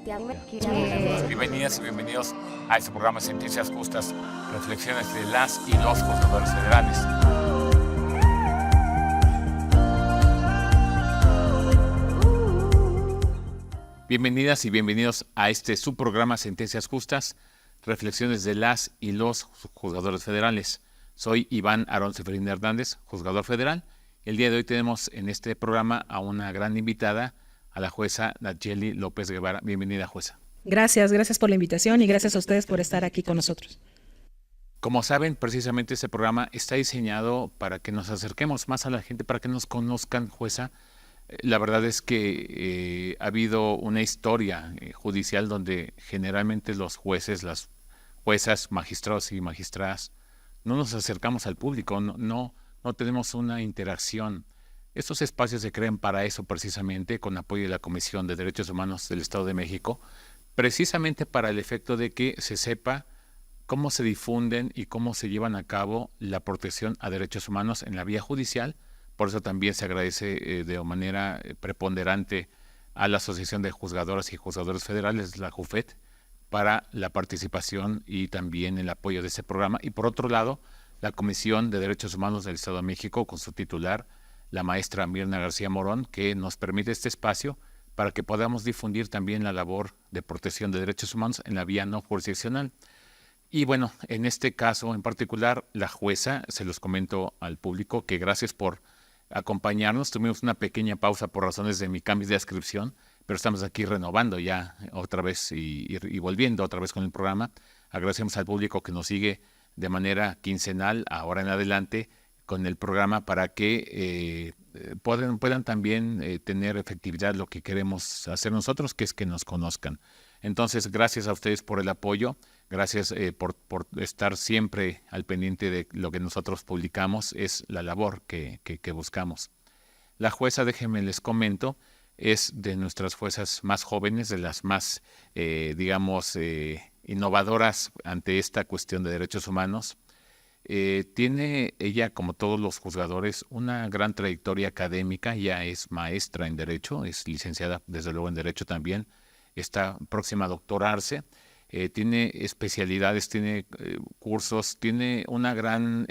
Bienvenidas y bienvenidos a este programa Sentencias Justas, reflexiones de las y los juzgadores federales. Bienvenidas y bienvenidos a este subprograma Sentencias Justas, reflexiones de las y los juzgadores federales. Soy Iván Aarón Seferín Hernández, juzgador federal. El día de hoy tenemos en este programa a una gran invitada, a la jueza Nayeli López Guevara. Bienvenida, jueza. Gracias por la invitación y gracias a ustedes por estar aquí con nosotros. Como saben, precisamente este programa está diseñado para que nos acerquemos más a la gente, para que nos conozcan, jueza. La verdad es que ha habido una historia judicial donde generalmente los jueces, las juezas, magistrados y magistradas, no nos acercamos al público, no tenemos una interacción. Estos espacios se crean para eso precisamente, con apoyo de la Comisión de Derechos Humanos del Estado de México, precisamente para el efecto de que se sepa cómo se difunden y cómo se llevan a cabo la protección a derechos humanos en la vía judicial. Por eso también se agradece de manera preponderante a la Asociación de Juzgadoras y Juzgadores Federales, la JUFET, para la participación y también el apoyo de este programa. Y por otro lado, la Comisión de Derechos Humanos del Estado de México, con su titular, la maestra Mirna García Morón, que nos permite este espacio para que podamos difundir también la labor de protección de derechos humanos en la vía no jurisdiccional. Y bueno, en este caso en particular, la jueza, se los comento al público, que gracias por acompañarnos. Tuvimos una pequeña pausa por razones de mi cambio de adscripción, pero estamos aquí renovando ya otra vez y volviendo otra vez con el programa. Agradecemos al público que nos sigue de manera quincenal, ahora en adelante, con el programa para que puedan también tener efectividad lo que queremos hacer nosotros, que es que nos conozcan. Entonces, gracias a ustedes por el apoyo, gracias por estar siempre al pendiente de lo que nosotros publicamos, es la labor que buscamos. La jueza, déjenme les comento, es de nuestras juezas más jóvenes, de las más, innovadoras ante esta cuestión de derechos humanos. Tiene ella, como todos los juzgadores, una gran trayectoria académica. Ella es maestra en Derecho, es licenciada desde luego en Derecho también, está próxima a doctorarse, tiene especialidades, tiene cursos, tiene una gran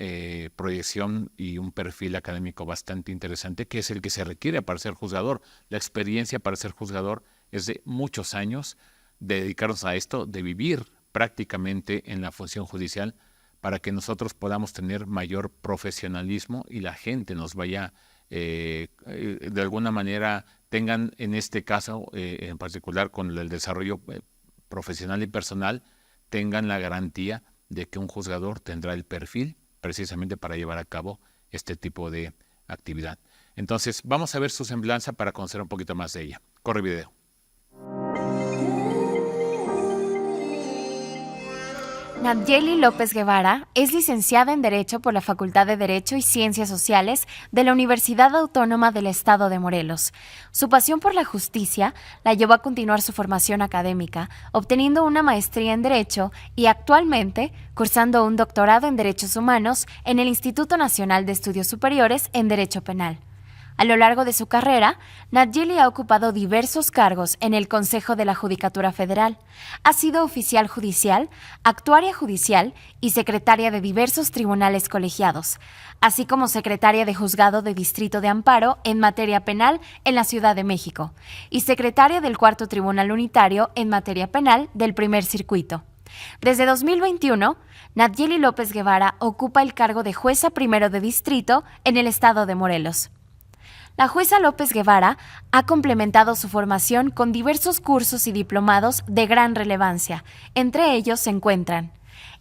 proyección y un perfil académico bastante interesante, que es el que se requiere para ser juzgador. La experiencia para ser juzgador es de muchos años, de dedicarnos a esto, de vivir prácticamente en la función judicial, para que nosotros podamos tener mayor profesionalismo y la gente nos vaya, de alguna manera, tengan en este caso, en particular con el desarrollo profesional y personal, tengan la garantía de que un juzgador tendrá el perfil precisamente para llevar a cabo este tipo de actividad. Entonces, vamos a ver su semblanza para conocer un poquito más de ella. Corre video. Nayeli López Guevara es licenciada en Derecho por la Facultad de Derecho y Ciencias Sociales de la Universidad Autónoma del Estado de Morelos. Su pasión por la justicia la llevó a continuar su formación académica, obteniendo una maestría en Derecho y actualmente cursando un doctorado en Derechos Humanos en el Instituto Nacional de Estudios Superiores en Derecho Penal. A lo largo de su carrera, Nayeli ha ocupado diversos cargos en el Consejo de la Judicatura Federal. Ha sido oficial judicial, actuaria judicial y secretaria de diversos tribunales colegiados, así como secretaria de Juzgado de Distrito de Amparo en materia penal en la Ciudad de México y secretaria del Cuarto Tribunal Unitario en materia penal del Primer Circuito. Desde 2021, Nayeli López Guevara ocupa el cargo de jueza primero de distrito en el estado de Morelos. La jueza López Guevara ha complementado su formación con diversos cursos y diplomados de gran relevancia. Entre ellos se encuentran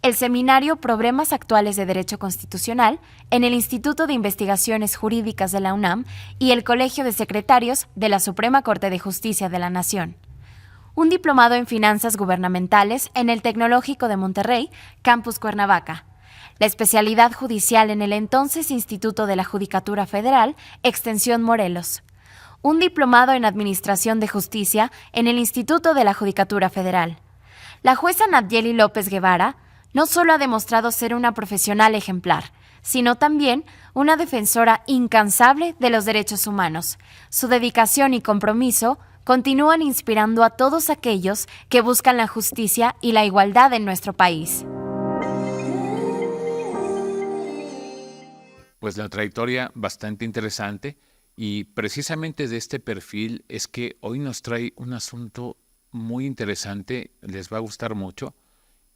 el Seminario Problemas Actuales de Derecho Constitucional en el Instituto de Investigaciones Jurídicas de la UNAM y el Colegio de Secretarios de la Suprema Corte de Justicia de la Nación. Un diplomado en Finanzas Gubernamentales en el Tecnológico de Monterrey, Campus Cuernavaca. La especialidad judicial en el entonces Instituto de la Judicatura Federal, Extensión Morelos. Un diplomado en Administración de Justicia en el Instituto de la Judicatura Federal. La jueza Nayeli López Guevara no solo ha demostrado ser una profesional ejemplar, sino también una defensora incansable de los derechos humanos. Su dedicación y compromiso continúan inspirando a todos aquellos que buscan la justicia y la igualdad en nuestro país. Pues la trayectoria bastante interesante, y precisamente de este perfil es que hoy nos trae un asunto muy interesante, les va a gustar mucho,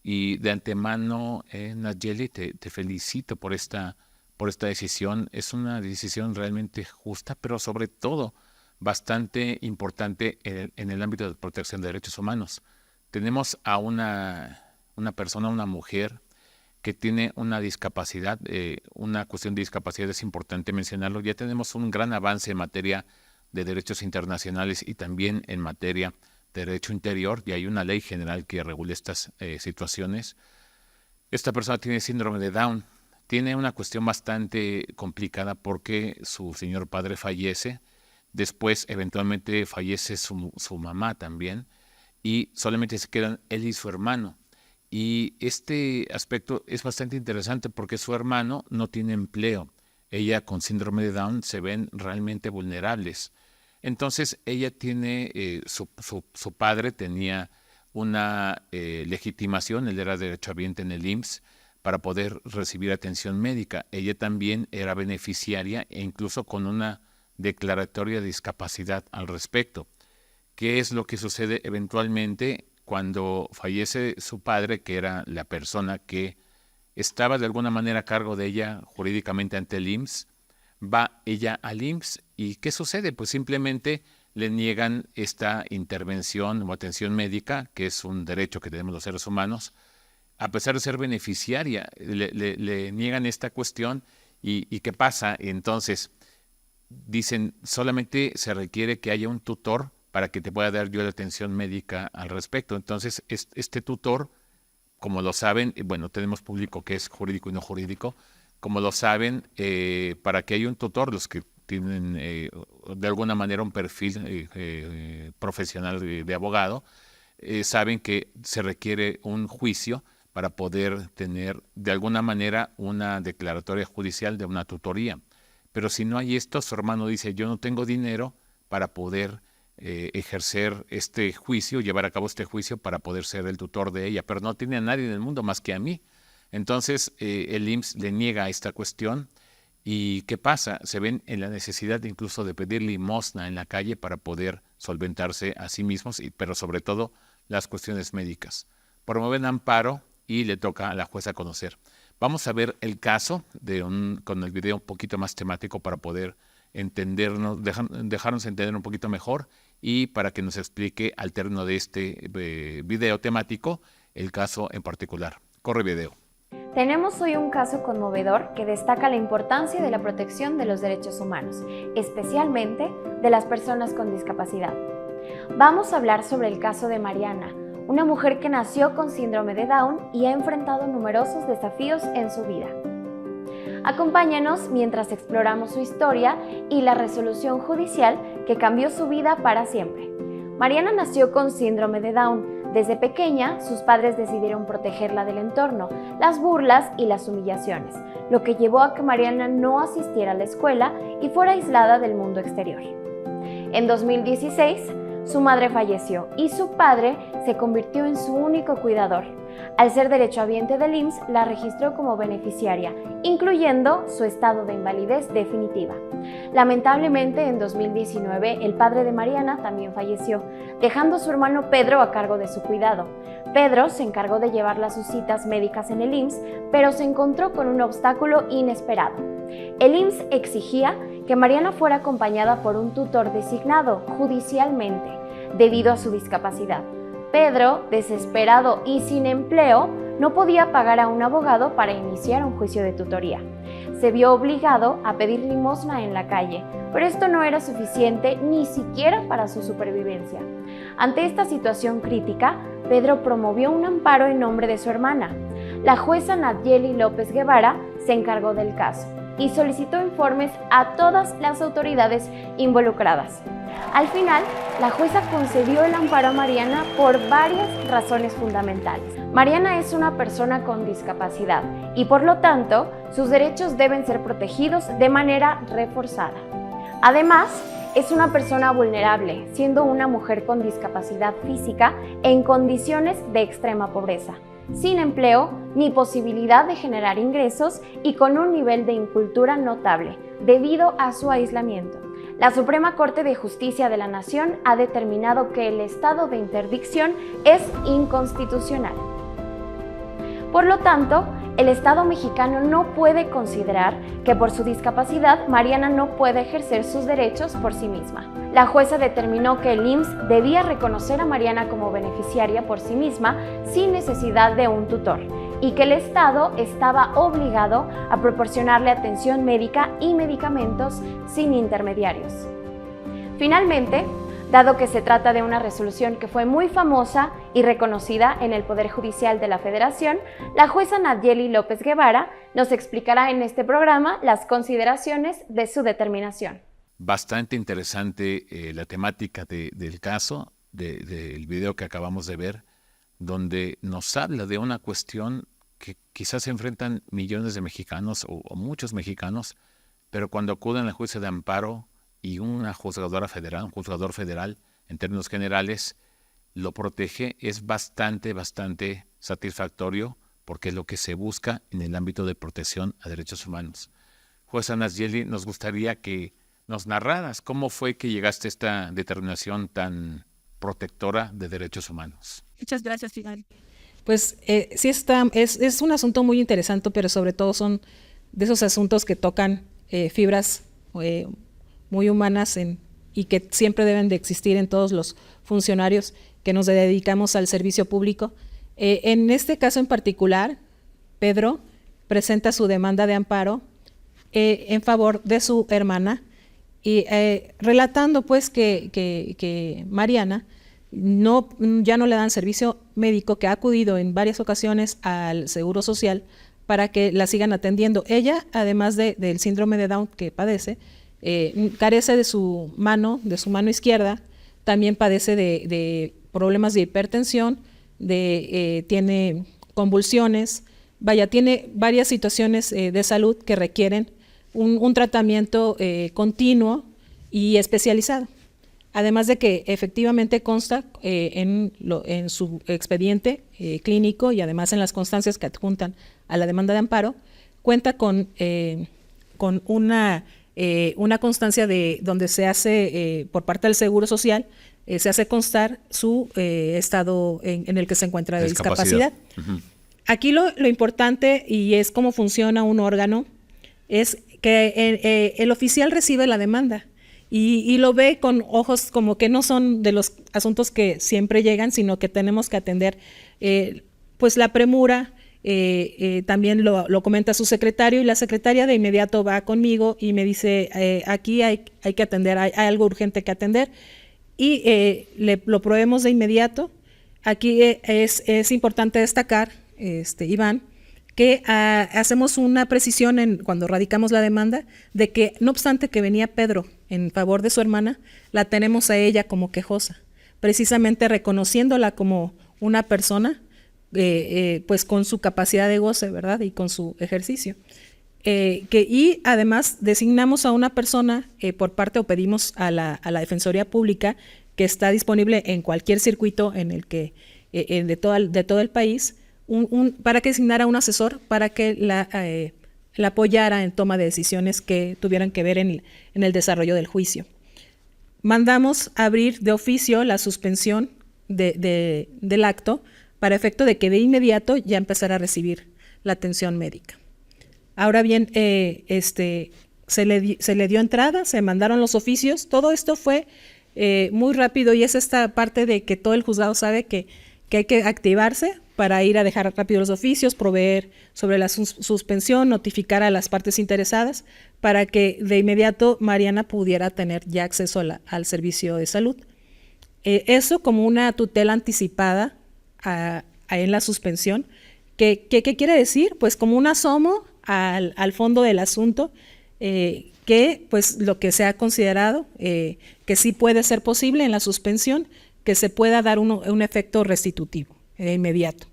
y de antemano, Nayeli, te felicito por esta decisión. Es una decisión realmente justa, pero sobre todo bastante importante en el ámbito de protección de derechos humanos. Tenemos a una persona, una mujer, que tiene una discapacidad, una cuestión de discapacidad es importante mencionarlo. Ya tenemos un gran avance en materia de derechos internacionales y también en materia de derecho interior, y hay una ley general que regula estas situaciones. Esta persona tiene síndrome de Down, tiene una cuestión bastante complicada porque su señor padre fallece, después eventualmente fallece su mamá también, y solamente se quedan él y su hermano. Y este aspecto es bastante interesante porque su hermano no tiene empleo. Ella con síndrome de Down se ven realmente vulnerables. Entonces ella tiene, su padre tenía una legitimación, él era derechohabiente en el IMSS para poder recibir atención médica. Ella también era beneficiaria e incluso con una declaratoria de discapacidad al respecto. ¿Qué es lo que sucede eventualmente cuando fallece su padre, que era la persona que estaba de alguna manera a cargo de ella jurídicamente ante el IMSS? Va ella al IMSS y ¿qué sucede? Pues simplemente le niegan esta intervención o atención médica, que es un derecho que tenemos los seres humanos, a pesar de ser beneficiaria, le niegan esta cuestión. ¿Y qué pasa? Entonces dicen, solamente se requiere que haya un tutor para que te pueda dar yo la atención médica al respecto. Entonces, este tutor, como lo saben, bueno, tenemos público que es jurídico y no jurídico, como lo saben, para que haya un tutor, los que tienen de alguna manera un perfil profesional de abogado, saben que se requiere un juicio para poder tener de alguna manera una declaratoria judicial de una tutoría. Pero si no hay esto, su hermano dice, yo no tengo dinero para poder ejercer este juicio, llevar a cabo este juicio para poder ser el tutor de ella, pero no tiene a nadie en el mundo más que a mí. Entonces el IMSS le niega esta cuestión. ¿Y qué pasa? Se ven en la necesidad incluso de pedir limosna en la calle para poder solventarse a sí mismos, pero sobre todo las cuestiones médicas. Promueven amparo y le toca a la jueza conocer. Vamos a ver el caso con el video un poquito más temático para poder entendernos, dejarnos entender un poquito mejor y para que nos explique al término de este video temático el caso en particular. Corre video. Tenemos hoy un caso conmovedor que destaca la importancia de la protección de los derechos humanos, especialmente de las personas con discapacidad. Vamos a hablar sobre el caso de Mariana, una mujer que nació con síndrome de Down y ha enfrentado numerosos desafíos en su vida. Acompáñanos mientras exploramos su historia y la resolución judicial que cambió su vida para siempre. Mariana nació con síndrome de Down. Desde pequeña, sus padres decidieron protegerla del entorno, las burlas y las humillaciones, lo que llevó a que Mariana no asistiera a la escuela y fuera aislada del mundo exterior. En 2016, su madre falleció y su padre se convirtió en su único cuidador. Al ser derechohabiente del IMSS, la registró como beneficiaria, incluyendo su estado de invalidez definitiva. Lamentablemente, en 2019, el padre de Mariana también falleció, dejando a su hermano Pedro a cargo de su cuidado. Pedro se encargó de llevarla a sus citas médicas en el IMSS, pero se encontró con un obstáculo inesperado. El IMSS exigía que Mariana fuera acompañada por un tutor designado judicialmente, debido a su discapacidad. Pedro, desesperado y sin empleo, no podía pagar a un abogado para iniciar un juicio de tutoría. Se vio obligado a pedir limosna en la calle, pero esto no era suficiente ni siquiera para su supervivencia. Ante esta situación crítica, Pedro promovió un amparo en nombre de su hermana. La jueza Nayeli López Guevara se encargó del caso y solicitó informes a todas las autoridades involucradas. Al final, la jueza concedió el amparo a Mariana por varias razones fundamentales. Mariana es una persona con discapacidad y por lo tanto, sus derechos deben ser protegidos de manera reforzada. Además, es una persona vulnerable, siendo una mujer con discapacidad física en condiciones de extrema pobreza, sin empleo ni posibilidad de generar ingresos y con un nivel de incultura notable debido a su aislamiento. La Suprema Corte de Justicia de la Nación ha determinado que el estado de interdicción es inconstitucional. Por lo tanto, el Estado mexicano no puede considerar que por su discapacidad Mariana no puede ejercer sus derechos por sí misma. La jueza determinó que el IMSS debía reconocer a Mariana como beneficiaria por sí misma sin necesidad de un tutor y que el Estado estaba obligado a proporcionarle atención médica y medicamentos sin intermediarios. Finalmente, dado que se trata de una resolución que fue muy famosa y reconocida en el Poder Judicial de la Federación, la jueza Nayeli López Guevara nos explicará en este programa las consideraciones de su determinación. Bastante interesante la temática del caso, del video que acabamos de ver, donde nos habla de una cuestión que quizás se enfrentan millones de mexicanos o muchos mexicanos, pero cuando acuden al juicio de amparo y una juzgadora federal, un juzgador federal, en términos generales, lo protege, es bastante satisfactorio porque es lo que se busca en el ámbito de protección a derechos humanos. Jueza Nayeli, nos gustaría que nos narraras cómo fue que llegaste a esta determinación tan protectora de derechos humanos. Muchas gracias, Fidel. Pues sí es un asunto muy interesante, pero sobre todo son de esos asuntos que tocan fibras muy humanas y que siempre deben de existir en todos los funcionarios que nos dedicamos al servicio público. En este caso en particular, Pedro presenta su demanda de amparo en favor de su hermana y relatando pues que Mariana ya no le dan servicio médico, que ha acudido en varias ocasiones al Seguro Social para que la sigan atendiendo. Ella, además del síndrome de Down que padece, carece de su mano izquierda, también padece de problemas de hipertensión, tiene convulsiones, tiene varias situaciones de salud que requieren un tratamiento continuo y especializado. Además de que efectivamente consta en su expediente clínico y además en las constancias que adjuntan a la demanda de amparo, cuenta con una constancia donde se hace por parte del Seguro Social, se hace constar su estado en el que se encuentra de discapacidad. Uh-huh. Aquí lo importante, y es cómo funciona un órgano, es que el oficial recibe la demanda y lo ve con ojos como que no son de los asuntos que siempre llegan, sino que tenemos que atender pues la premura. También lo comenta su secretario y la secretaria de inmediato va conmigo y me dice aquí hay que atender, hay algo urgente que atender y lo proveemos de inmediato. Aquí es importante destacar, Iván, que hacemos una precisión cuando radicamos la demanda de que no obstante que venía Pedro en favor de su hermana, la tenemos a ella como quejosa, precisamente reconociéndola como una persona pues con su capacidad de goce, ¿verdad? Y con su ejercicio. Y además designamos a una persona por parte o pedimos a la Defensoría Pública, que está disponible en cualquier circuito en el que de todo el país, para que designara un asesor para que la apoyara en toma de decisiones que tuvieran que ver en el desarrollo del juicio. Mandamos abrir de oficio la suspensión del acto para efecto de que de inmediato ya empezara a recibir la atención médica. Ahora bien, se le dio entrada, se mandaron los oficios, todo esto fue muy rápido y es esta parte de que todo el juzgado sabe que hay que activarse para ir a dejar rápido los oficios, proveer sobre la suspensión, notificar a las partes interesadas para que de inmediato Mariana pudiera tener ya acceso al servicio de salud. Eso como una tutela anticipada en la suspensión. ¿Qué quiere decir? Pues como un asomo al fondo del asunto, que pues lo que se ha considerado que sí puede ser posible en la suspensión, que se pueda dar un efecto restitutivo de inmediato.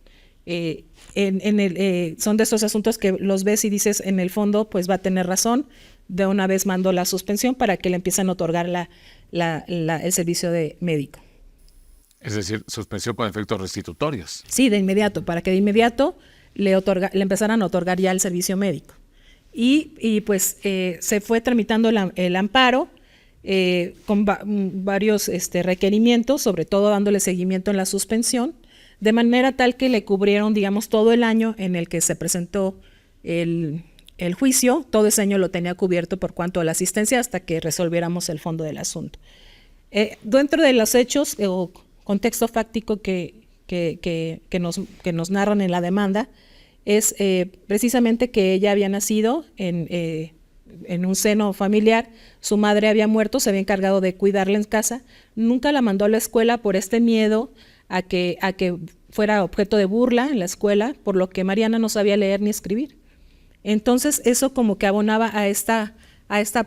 Son de esos asuntos que los ves y dices, en el fondo pues va a tener razón, de una vez mandó la suspensión para que le empiecen a otorgar el servicio de médico. Es decir, suspensión con efectos restitutorios. Sí, de inmediato, para que de inmediato le empezaran a otorgar ya el servicio médico. Y pues se fue tramitando el amparo con varios requerimientos, sobre todo dándole seguimiento en la suspensión, de manera tal que le cubrieron, digamos, todo el año en el que se presentó el juicio. Todo ese año lo tenía cubierto por cuanto a la asistencia hasta que resolviéramos el fondo del asunto. Dentro de los hechos o contexto fáctico que nos narran en la demanda es precisamente que ella había nacido en un seno familiar, su madre había muerto, se había encargado de cuidarla en casa, nunca la mandó a la escuela por este miedo a que fuera objeto de burla en la escuela, por lo que Mariana no sabía leer ni escribir. Entonces eso como que abonaba a esta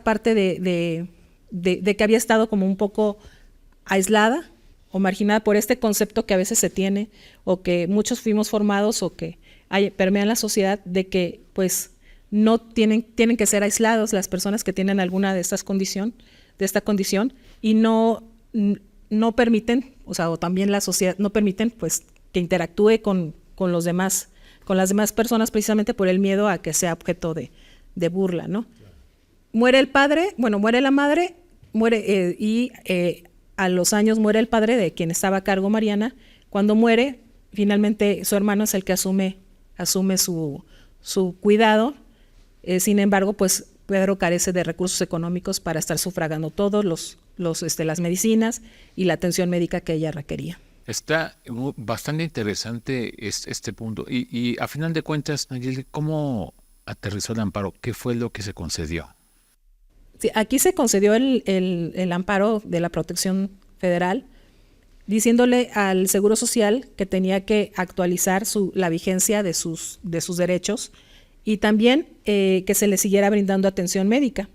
parte de que había estado como un poco aislada o marginada por este concepto que a veces se tiene o que muchos fuimos formados o que permean la sociedad de que pues no tienen que ser aislados las personas que tienen alguna de esta condición y no permiten, o también la sociedad no permiten pues que interactúe con los demás, con las demás personas precisamente por el miedo a que sea objeto de burla, ¿no? Muere el padre, muere la madre, y a los años muere el padre de quien estaba a cargo Mariana. Cuando muere, finalmente su hermano es el que asume su cuidado. Sin embargo, pues Pedro carece de recursos económicos para estar sufragando todos las medicinas y la atención médica que ella requería. Está bastante interesante este punto. Y a final de cuentas, Nayeli, ¿cómo aterrizó el amparo? ¿Qué fue lo que se concedió? Sí, aquí se concedió el amparo de la Protección Federal, diciéndole al Seguro Social que tenía que actualizar la vigencia de sus derechos y también que se le siguiera brindando atención médica.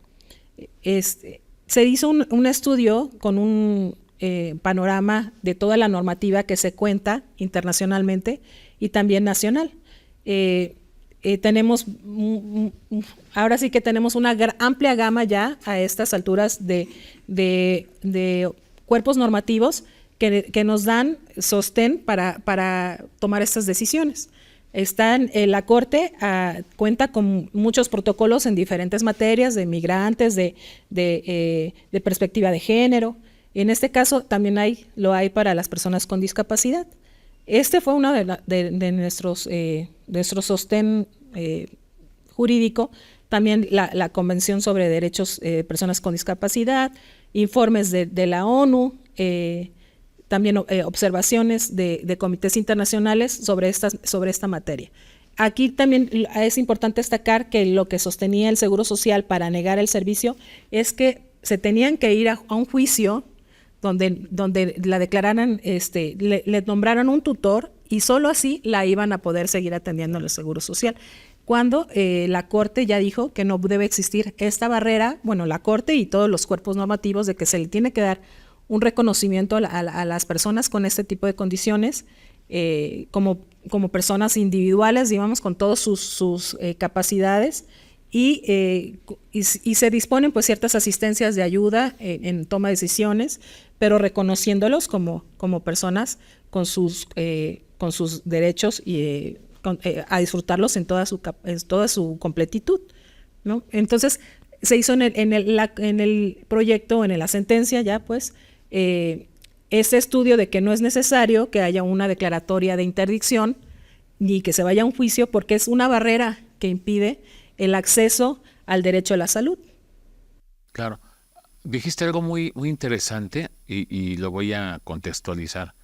Se hizo un estudio con un panorama de toda la normativa que se cuenta internacionalmente y también nacional. Ahora sí que tenemos una amplia gama ya a estas alturas de cuerpos normativos que nos dan sostén para tomar estas decisiones. La Corte cuenta con muchos protocolos en diferentes materias, de migrantes, de perspectiva de género. En este caso también lo hay para las personas con discapacidad. Este fue uno de nuestros sostén jurídico, también la Convención sobre Derechos de Personas con Discapacidad, informes de la ONU, también observaciones de comités internacionales sobre esta materia. Aquí también es importante destacar que lo que sostenía el Seguro Social para negar el servicio es que se tenían que ir a un juicio donde la declararan, le nombraran un tutor y solo así la iban a poder seguir atendiendo en el Seguro Social. Cuando la Corte ya dijo que no debe existir esta barrera, la Corte y todos los cuerpos normativos de que se le tiene que dar un reconocimiento a las personas con este tipo de condiciones como personas individuales, digamos, con todas sus capacidades y se disponen pues ciertas asistencias de ayuda en toma de decisiones, pero reconociéndolos como personas con sus derechos y a disfrutarlos en toda su completitud, ¿no? Entonces se hizo en el proyecto, en la sentencia ya pues ese estudio de que no es necesario que haya una declaratoria de interdicción ni que se vaya a un juicio porque es una barrera que impide el acceso al derecho a la salud. Claro. Dijiste algo muy, muy interesante y lo voy a contextualizar.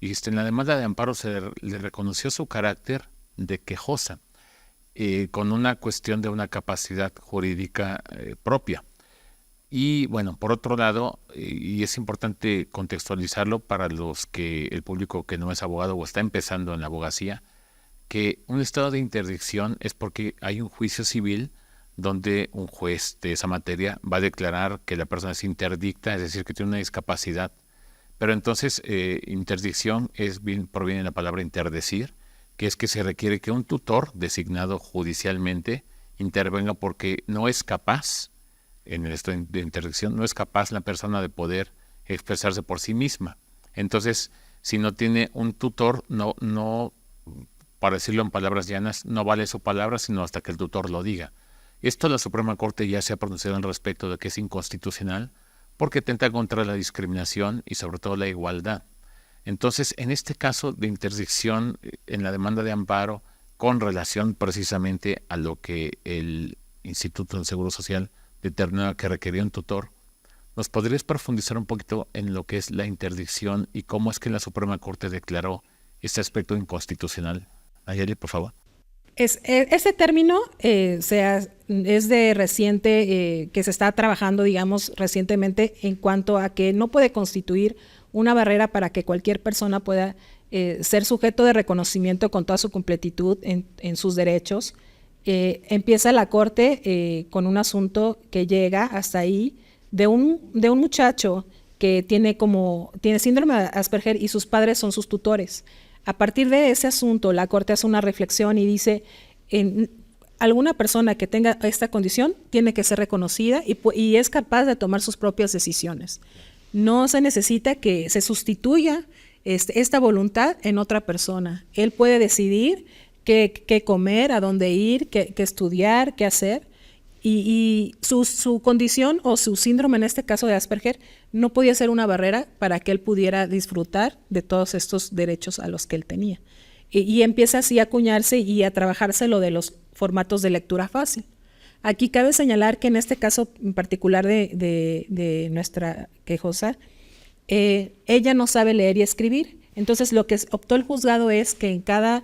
Dijiste, en la demanda de amparo se le reconoció su carácter de quejosa, con una cuestión de una capacidad jurídica propia. Y bueno, por otro lado, y es importante contextualizarlo para el público que no es abogado o está empezando en la abogacía, que un estado de interdicción es porque hay un juicio civil donde un juez de esa materia va a declarar que la persona es interdicta, es decir, que tiene una discapacidad. Pero entonces, interdicción proviene de la palabra interdecir, que es que se requiere que un tutor designado judicialmente intervenga porque no es capaz en el estado de interdicción, no es capaz la persona de poder expresarse por sí misma. Entonces, si no tiene un tutor, no, para decirlo en palabras llanas, no vale su palabra, sino hasta que el tutor lo diga. Esto la Suprema Corte ya se ha pronunciado al respecto de que es inconstitucional porque atenta contra la discriminación y sobre todo la igualdad. Entonces, en este caso de interdicción en la demanda de amparo con relación precisamente a lo que el Instituto del Seguro Social determinaba que requería un tutor, ¿nos podrías profundizar un poquito en lo que es la interdicción y cómo es que la Suprema Corte declaró este aspecto inconstitucional? Nayeli, por favor. Este término es de reciente, que se está trabajando, digamos, recientemente en cuanto a que no puede constituir una barrera para que cualquier persona pueda ser sujeto de reconocimiento con toda su completitud en sus derechos. Empieza la Corte con un asunto que llega hasta ahí de un muchacho que tiene síndrome de Asperger y sus padres son sus tutores. A partir de ese asunto, la Corte hace una reflexión y dice, alguna persona que tenga esta condición tiene que ser reconocida y es capaz de tomar sus propias decisiones. No se necesita que se sustituya esta voluntad en otra persona. Él puede decidir qué comer, a dónde ir, qué estudiar, qué hacer. Y su condición o su síndrome, en este caso de Asperger, no podía ser una barrera para que él pudiera disfrutar de todos estos derechos a los que él tenía. Y empieza así a acuñarse y a trabajarse lo de los formatos de lectura fácil. Aquí cabe señalar que en este caso en particular de nuestra quejosa, ella no sabe leer y escribir. Entonces lo que optó el juzgado es que en cada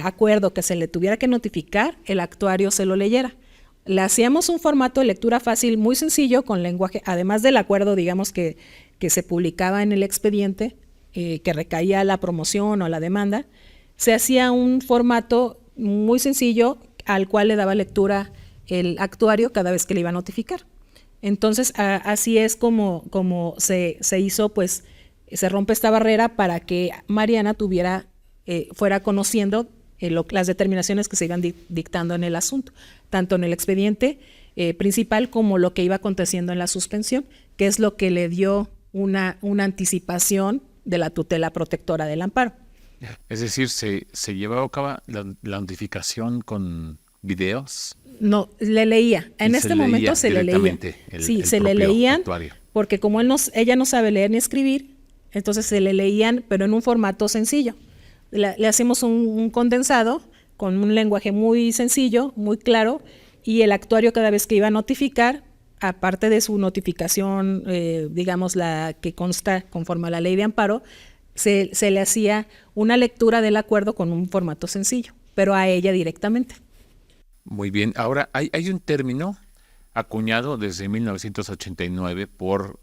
acuerdo que se le tuviera que notificar, el actuario se lo leyera. Le hacíamos un formato de lectura fácil muy sencillo con lenguaje, además del acuerdo, digamos, que se publicaba en el expediente, que recaía la promoción o la demanda, se hacía un formato muy sencillo al cual le daba lectura el actuario cada vez que le iba a notificar. Entonces, así es como se hizo, pues, se rompe esta barrera para que Mariana fuera conociendo las determinaciones que se iban dictando en el asunto, tanto en el expediente principal como lo que iba aconteciendo en la suspensión, que es lo que le dio una anticipación de la tutela protectora del amparo. Es decir, ¿se llevaba a cabo la notificación con videos? No, le leía. En este momento se le leía. Sí, se le leían, actuario. Porque como ella no sabe leer ni escribir, entonces se le leían, pero en un formato sencillo. Le hacemos un condensado con un lenguaje muy sencillo, muy claro, y el actuario cada vez que iba a notificar, aparte de su notificación, digamos la que consta conforme a la ley de amparo, se le hacía una lectura del acuerdo con un formato sencillo, pero a ella directamente. Muy bien. Ahora, hay un término acuñado desde 1989 por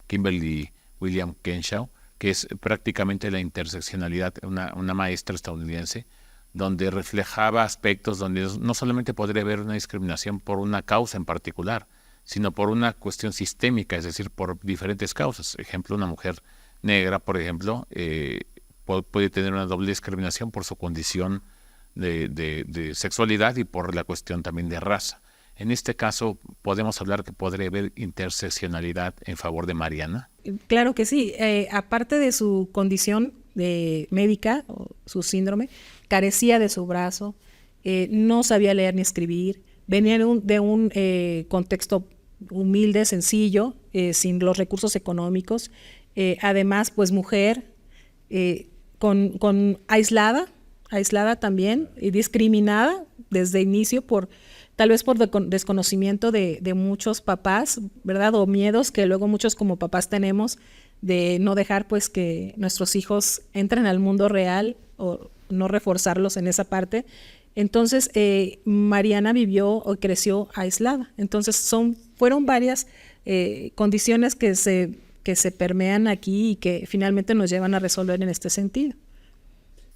Kimberly William Crenshaw, que es prácticamente la interseccionalidad, una maestra estadounidense, donde reflejaba aspectos donde no solamente podría haber una discriminación por una causa en particular, sino por una cuestión sistémica, es decir, por diferentes causas. Ejemplo, una mujer negra, por ejemplo, puede tener una doble discriminación por su condición de sexualidad y por la cuestión también de raza. En este caso, ¿podemos hablar que podría haber interseccionalidad en favor de Mariana? Claro que sí. Aparte de su condición médica, o su síndrome, carecía de su brazo, no sabía leer ni escribir, venía de un contexto humilde, sencillo, sin los recursos económicos, además, pues mujer, aislada también, y discriminada desde inicio tal vez por desconocimiento de muchos papás, ¿verdad? O miedos que luego muchos como papás tenemos de no dejar pues que nuestros hijos entren al mundo real o no reforzarlos en esa parte. Entonces, Mariana vivió o creció aislada. Entonces, fueron varias condiciones que se permean aquí y que finalmente nos llevan a resolver en este sentido.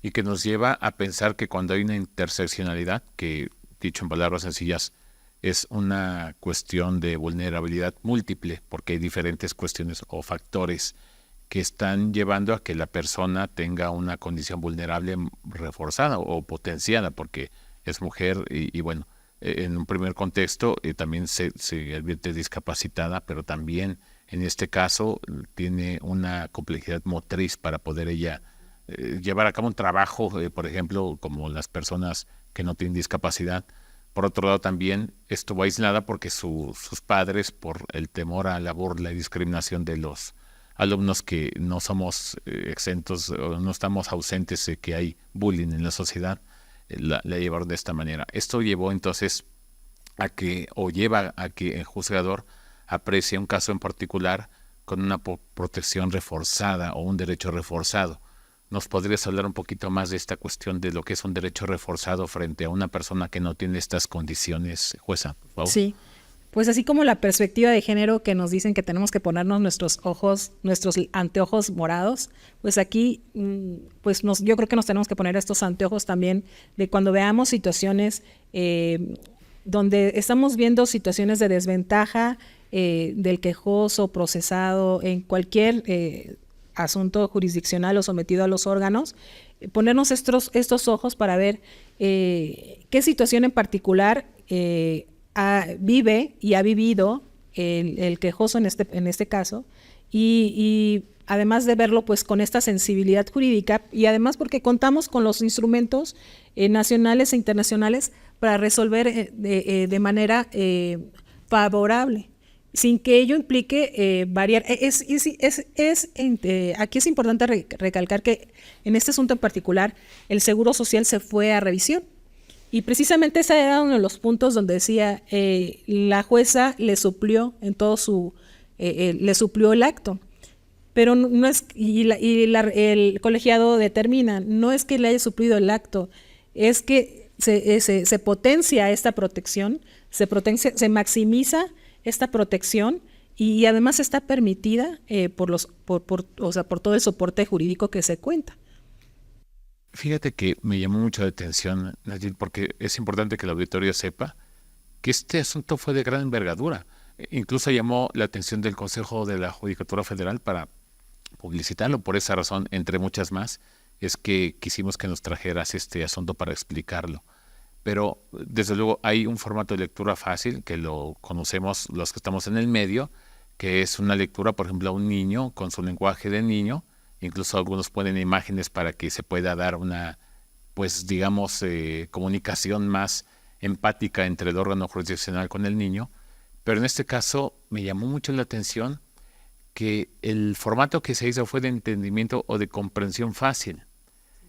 Y que nos lleva a pensar que cuando hay una interseccionalidad, que dicho en palabras sencillas, es una cuestión de vulnerabilidad múltiple, porque hay diferentes cuestiones o factores que están llevando a que la persona tenga una condición vulnerable reforzada o potenciada, porque es mujer y bueno, En un primer contexto también se advierte discapacitada, pero también en este caso tiene una complejidad motriz para poder ella llevar a cabo un trabajo, por ejemplo, como las personas que no tienen discapacidad. Por otro lado, también estuvo aislada porque sus padres, por el temor a la burla y discriminación de los alumnos que no somos exentos o no estamos ausentes de que hay bullying en la sociedad, la llevaron de esta manera. Esto llevó entonces lleva a que el juzgador aprecie un caso en particular con una protección reforzada o un derecho reforzado. ¿Nos podrías hablar un poquito más de esta cuestión de lo que es un derecho reforzado frente a una persona que no tiene estas condiciones, jueza, por favor? Sí, pues así como la perspectiva de género que nos dicen que tenemos que ponernos nuestros anteojos morados, pues aquí yo creo que nos tenemos que poner estos anteojos también de cuando veamos situaciones donde estamos viendo situaciones de desventaja del quejoso procesado en cualquier asunto jurisdiccional o sometido a los órganos, ponernos estos ojos para ver qué situación en particular vive y ha vivido el quejoso en este caso, y además de verlo pues con esta sensibilidad jurídica, y además porque contamos con los instrumentos nacionales e internacionales para resolver de manera favorable, sin que ello implique variar. Aquí es importante recalcar que en este asunto en particular el Seguro Social se fue a revisión, y precisamente ese era uno de los puntos donde decía la jueza le suplió en todo le suplió el acto, pero no es, el colegiado determina, no es que le haya suplido el acto, es que se potencia esta protección, se maximiza esta protección, y además está permitida por todo el soporte jurídico que se cuenta. Fíjate que me llamó mucho la atención, Nayib, porque es importante que el auditorio sepa que este asunto fue de gran envergadura. Incluso llamó la atención del Consejo de la Judicatura Federal para publicitarlo. Por esa razón, entre muchas más, es que quisimos que nos trajeras este asunto para explicarlo. Pero desde luego hay un formato de lectura fácil que lo conocemos los que estamos en el medio, que es una lectura, por ejemplo, a un niño con su lenguaje de niño. Incluso algunos ponen imágenes para que se pueda dar una, pues digamos, comunicación más empática entre el órgano jurisdiccional con el niño. Pero en este caso me llamó mucho la atención que el formato que se hizo fue de entendimiento o de comprensión fácil.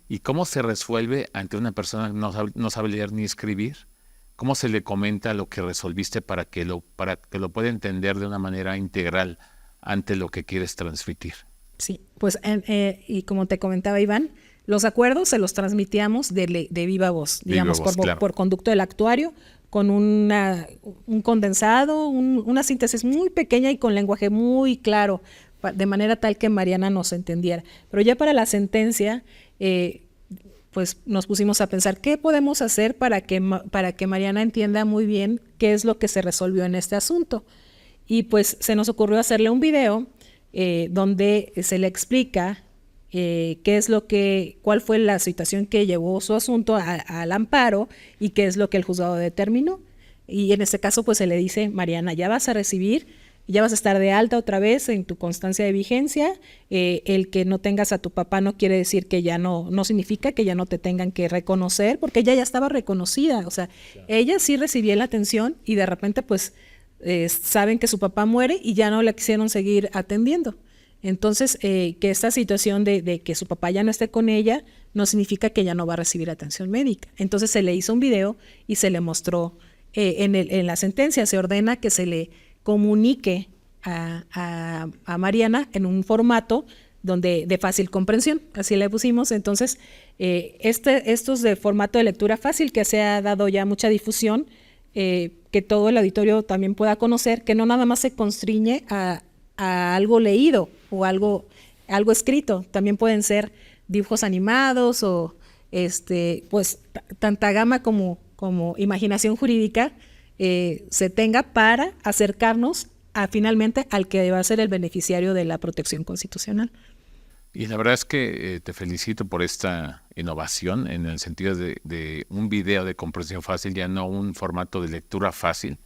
¿Y cómo se resuelve ante una persona que no sabe leer ni escribir? ¿Cómo se le comenta lo que resolviste para que lo pueda entender de una manera integral ante lo que quieres transmitir? Sí, pues y como te comentaba Iván, los acuerdos se los transmitíamos de viva voz, digamos, claro, por conducto del actuario, con un condensado, una síntesis muy pequeña y con lenguaje muy claro, de manera tal que Mariana nos entendiera. Pero ya para la sentencia, pues nos pusimos a pensar qué podemos hacer para que Mariana entienda muy bien qué es lo que se resolvió en este asunto. Y pues se nos ocurrió hacerle un video donde se le explica cuál fue la situación que llevó su asunto al amparo y qué es lo que el juzgado determinó. Y en este caso pues se le dice: Mariana, ya vas a recibir, ya vas a estar de alta otra vez en tu constancia de vigencia. El que no tengas a tu papá no quiere decir que ya no significa que ya no te tengan que reconocer, porque ella ya estaba reconocida. O sea, claro, ella sí recibía la atención y de repente pues saben que su papá muere y ya no la quisieron seguir atendiendo. Entonces, que esta situación de que su papá ya no esté con ella no significa que ella no va a recibir atención médica. Entonces se le hizo un video y se le mostró en la sentencia. Se ordena que se le comunique a Mariana en un formato de fácil comprensión, así le pusimos. Entonces, estos de formato de lectura fácil, que se ha dado ya mucha difusión, que todo el auditorio también pueda conocer, que no nada más se constriñe a algo leído o algo escrito, también pueden ser dibujos animados o pues tanta gama como imaginación jurídica se tenga para acercarnos finalmente al que va a ser el beneficiario de la protección constitucional. Y la verdad es que te felicito por esta innovación en el sentido de un video de comprensión fácil, ya no un formato de lectura fácil,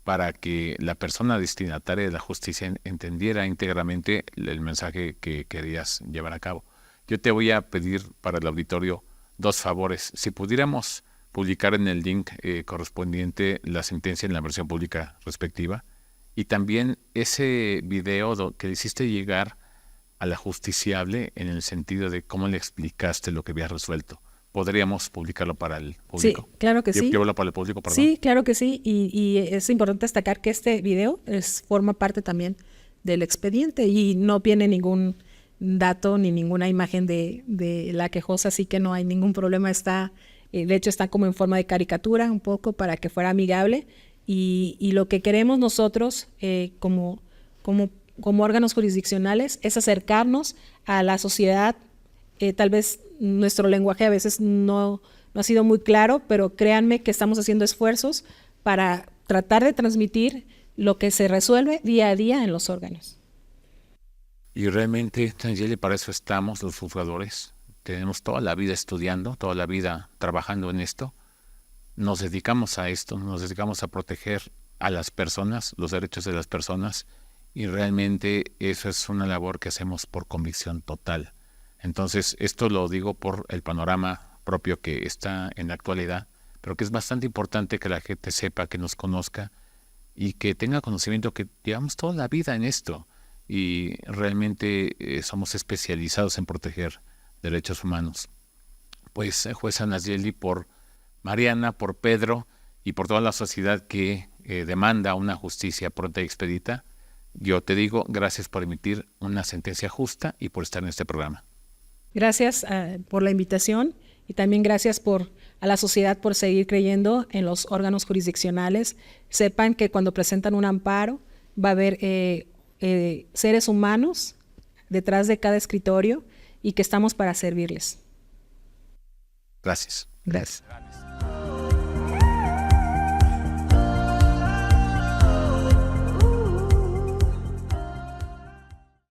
para que la persona destinataria de la justicia entendiera íntegramente el mensaje que querías llevar a cabo. Yo te voy a pedir para el auditorio 2 favores. Si pudiéramos publicar en el link correspondiente la sentencia en la versión pública respectiva, y también ese video que le hiciste llegar a la justiciable en el sentido de cómo le explicaste lo que habías resuelto. ¿Podríamos publicarlo para el público? Sí, claro que sí. Llevarlo para el público, perdón. Sí, claro que sí. Y es importante destacar que este video forma parte también del expediente y no viene ningún dato ni ninguna imagen de la quejosa, así que no hay ningún problema. De hecho, está como en forma de caricatura un poco para que fuera amigable. Y lo que queremos nosotros como órganos jurisdiccionales es acercarnos a la sociedad. Tal vez nuestro lenguaje a veces no ha sido muy claro, pero créanme que estamos haciendo esfuerzos para tratar de transmitir lo que se resuelve día a día en los órganos. Y realmente, Nayeli, para eso estamos los juzgadores. Tenemos toda la vida estudiando, toda la vida trabajando en esto. Nos dedicamos a esto, nos dedicamos a proteger a las personas, los derechos de las personas, y realmente eso es una labor que hacemos por convicción total. Entonces, esto lo digo por el panorama propio que está en la actualidad, pero que es bastante importante que la gente sepa, que nos conozca y que tenga conocimiento que llevamos toda la vida en esto y realmente somos especializados en proteger derechos humanos. Pues, jueza Nayeli, por Mariana, por Pedro y por toda la sociedad que demanda una justicia pronta y expedita, yo te digo gracias por emitir una sentencia justa y por estar en este programa. Gracias por la invitación y también gracias a la sociedad por seguir creyendo en los órganos jurisdiccionales. Sepan que cuando presentan un amparo va a haber seres humanos detrás de cada escritorio y que estamos para servirles. Gracias. Gracias.